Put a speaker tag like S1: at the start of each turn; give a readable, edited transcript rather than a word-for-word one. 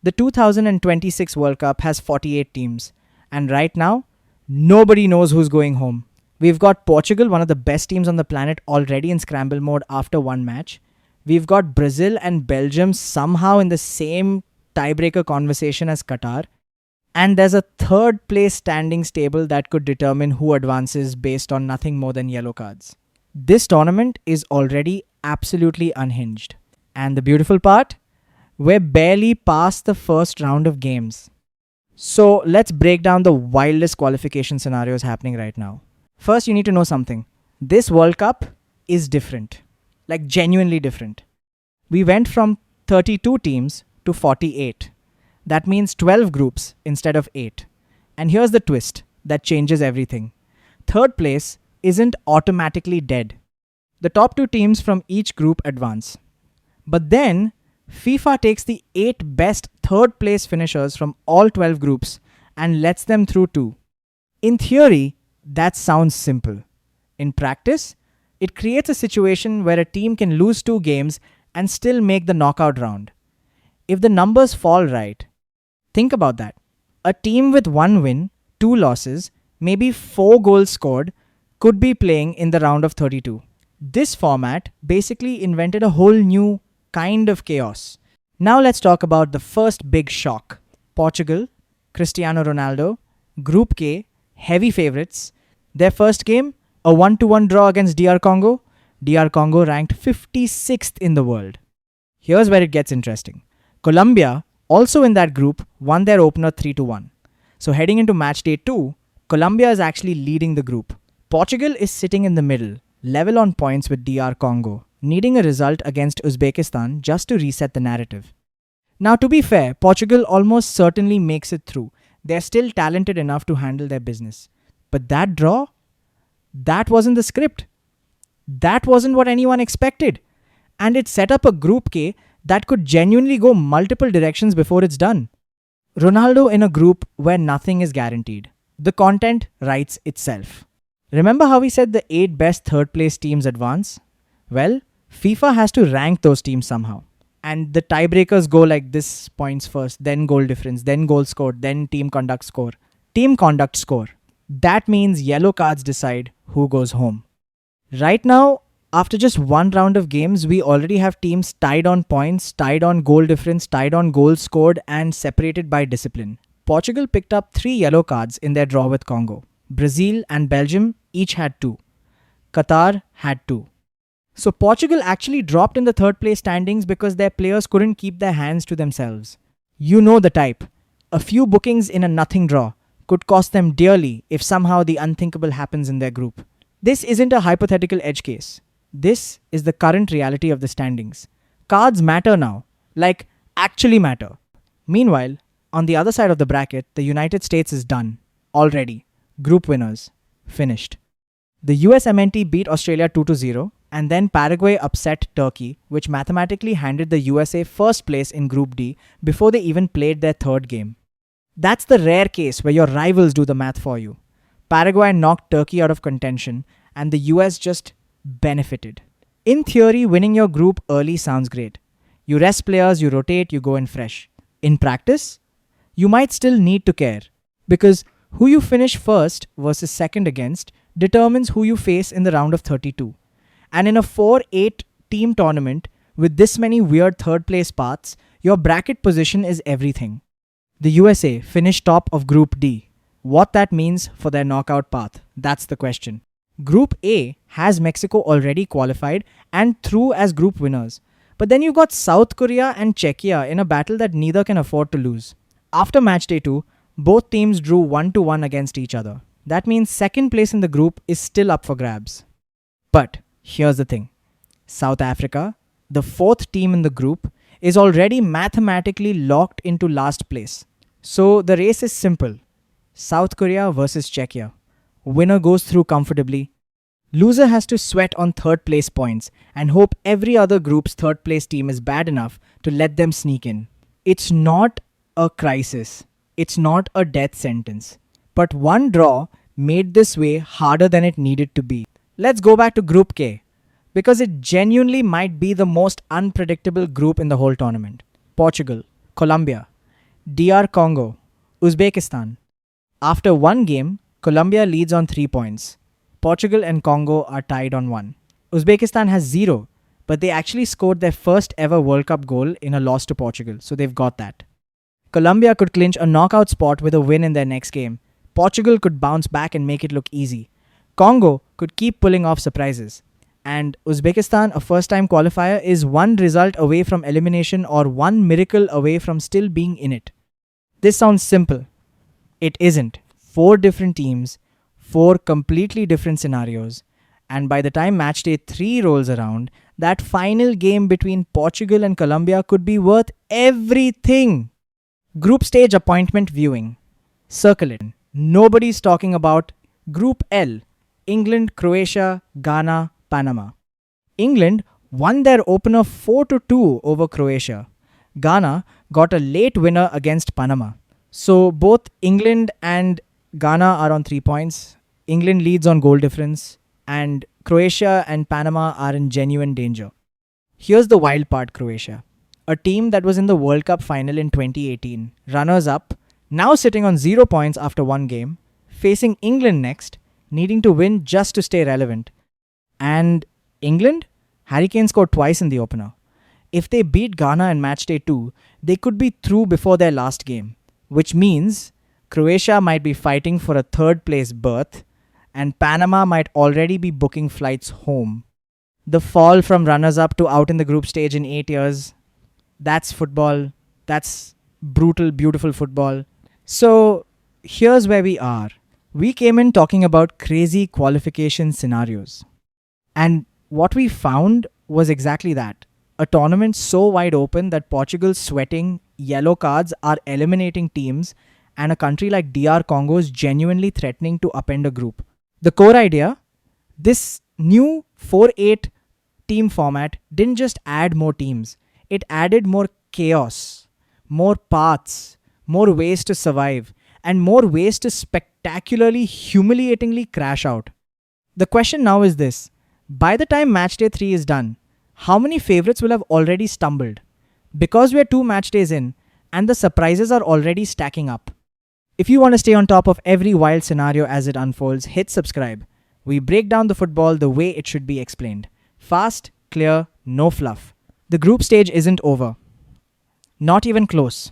S1: The 2026 World Cup has 48 teams, and right now, nobody knows who's going home. We've got Portugal, one of the best teams on the planet, already in scramble mode after one match. We've got Brazil and Belgium somehow in the same tiebreaker conversation as Qatar. And there's a third place standings table that could determine who advances based on nothing more than yellow cards. This tournament is already absolutely unhinged. And the beautiful part? We're barely past the first round of games. So let's break down the wildest qualification scenarios happening right now. First, you need to know something. This World Cup is different. Like genuinely different. We went from 32 teams to 48. That means 12 groups instead of 8. And here's the twist that changes everything. Third place isn't automatically dead. The top 2 teams from each group advance. But then, FIFA takes the 8 best third place finishers from all 12 groups and lets them through too. In theory, that sounds simple. In practice, it creates a situation where a team can lose 2 games and still make the knockout round. If the numbers fall right, think about that. A team with 1 win, 2 losses, maybe 4 goals scored, could be playing in the round of 32. This format basically invented a whole new kind of chaos. Now let's talk about the first big shock. Portugal, Cristiano Ronaldo, Group K, heavy favorites. Their first game, a 1-1 draw against DR Congo. DR Congo ranked 56th in the world. Here's where it gets interesting. Colombia, also in that group, won their opener 3-1. So heading into Matchday 2, Colombia is actually leading the group. Portugal is sitting in the middle, level on points with DR Congo, needing a result against Uzbekistan just to reset the narrative. Now to be fair, Portugal almost certainly makes it through. They're still talented enough to handle their business. But that draw? That wasn't the script. That wasn't what anyone expected. And it set up a Group K that could genuinely go multiple directions before it's done. Ronaldo in a group where nothing is guaranteed. The content writes itself. Remember how we said the 8 best third place teams advance? Well, FIFA has to rank those teams somehow. And the tiebreakers go like this: points first, then goal difference, then goal scored, then team conduct score. Team conduct score. That means yellow cards decide who goes home. Right now, after just one round of games, we already have teams tied on points, tied on goal difference, tied on goals scored, and separated by discipline. Portugal picked up 3 yellow cards in their draw with Congo. Brazil and Belgium each had 2. Qatar had 2. So Portugal actually dropped in the third place standings because their players couldn't keep their hands to themselves. You know the type. A few bookings in a nothing draw could cost them dearly if somehow the unthinkable happens in their group. This isn't a hypothetical edge case. This is the current reality of the standings. Cards matter now. Like, actually matter. Meanwhile, on the other side of the bracket, the United States is done. Already. Group winners. Finished. The USMNT beat Australia 2-0, and then Paraguay upset Turkey, which mathematically handed the USA first place in Group D before they even played their third game. That's the rare case where your rivals do the math for you. Paraguay knocked Turkey out of contention, and the US just benefited. In theory, winning your group early sounds great. You rest players, you rotate, you go in fresh. In practice, you might still need to care, because who you finish first versus second against determines who you face in the round of 32. And in a 4-8 team tournament with this many weird third place paths, your bracket position is everything. The USA finished top of Group D. What that means for their knockout path, that's the question. Group A has Mexico already qualified and through as group winners. But then you got South Korea and Czechia in a battle that neither can afford to lose. After Matchday 2, both teams drew 1-1 against each other. That means second place in the group is still up for grabs. But here's the thing. South Africa, the 4th team in the group, is already mathematically locked into last place. So the race is simple. South Korea versus Czechia. Winner goes through comfortably. Loser has to sweat on third place points and hope every other group's third place team is bad enough to let them sneak in. It's not a crisis. It's not a death sentence. But one draw made this way harder than it needed to be. Let's go back to Group K, because it genuinely might be the most unpredictable group in the whole tournament. Portugal, Colombia, DR Congo, Uzbekistan. After one game, Colombia leads on 3 points. Portugal and Congo are tied on 1. Uzbekistan has 0, but they actually scored their first ever World Cup goal in a loss to Portugal, so they've got that. Colombia could clinch a knockout spot with a win in their next game. Portugal could bounce back and make it look easy. Congo could keep pulling off surprises. And Uzbekistan, a first-time qualifier, is one result away from elimination or one miracle away from still being in it. This sounds simple. It isn't. 4 different teams, 4 completely different scenarios. And by the time Matchday 3 rolls around, that final game between Portugal and Colombia could be worth everything. Group stage appointment viewing. Circle it. Nobody's talking about Group L. England, Croatia, Ghana, Panama. England won their opener 4-2 over Croatia. Ghana got a late winner against Panama. So both England and Ghana are on 3 points. England leads on goal difference. And Croatia and Panama are in genuine danger. Here's the wild part, Croatia. A team that was in the World Cup final in 2018, runners up, now sitting on 0 points after one game, facing England next, needing to win just to stay relevant. And England? Harry Kane scored twice in the opener. If they beat Ghana in Matchday 2, they could be through before their last game, which means Croatia might be fighting for a third place berth, and Panama might already be booking flights home. The fall from runners-up to out in the group stage in 8 years, that's football. That's brutal, beautiful football. So here's where we are. We came in talking about crazy qualification scenarios. And what we found was exactly that. A tournament so wide open that Portugal's sweating, yellow cards are eliminating teams, and a country like DR Congo is genuinely threatening to upend a group. The core idea, this new 4-8 team format didn't just add more teams. It added more chaos, more paths, more ways to survive, and more ways to spectacularly, humiliatingly crash out. The question now is this. By the time Matchday 3 is done, how many favorites will have already stumbled? Because we are 2 match days in, and the surprises are already stacking up. If you want to stay on top of every wild scenario as it unfolds, hit subscribe. We break down the football the way it should be explained. Fast, clear, no fluff. The group stage isn't over. Not even close.